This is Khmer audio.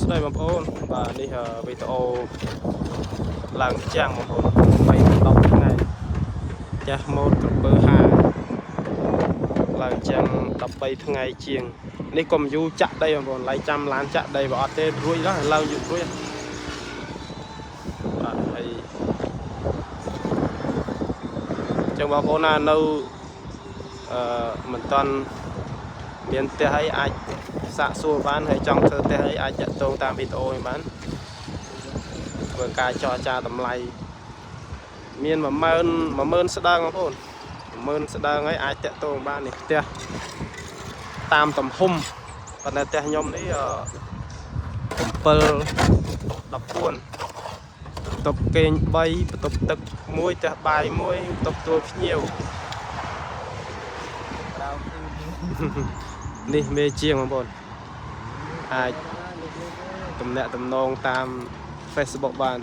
ស្ដីបងប្អូនបាទនេះវីដេអូឡើងចាំងបងប្អូន3-10ថ្ងៃចាស់ម៉ូតក្រពើហាឡើងចាំង13ថ្ងៃជាងនេះកុំយូរចាក់ដីបងប្អូនឡៃចាំឡានចាក់ដីបើអត់ទេរួចដល់ឡើងយូររួចបាទហើយចឹងបងប្អូនណានៅមិនតាន់មានផ្ទះហើយអាចសាកសួរបានហើយចង់ធ្វើផ្ទះហើយអាចចាក់តងតាមវីដេអូនេះបានធ្វើការចរចាតម្លៃមាន10000ស្ដើងបងប្អូន10000ស្ដើងហើយអាចចាក់តងបាននេះផ្ទះតាមទំហំប៉ុន្តែផ្ទះខ្ញុំនេះ7 14បន្ទប់គេង3បន្ទប់ទឹក1ផ្ទះបាយ1បន្ទប់ទួលភ្ញៀវនេះមេជាងបងប្អូនអាចទំនាក់ទំនងតាម Facebook បាន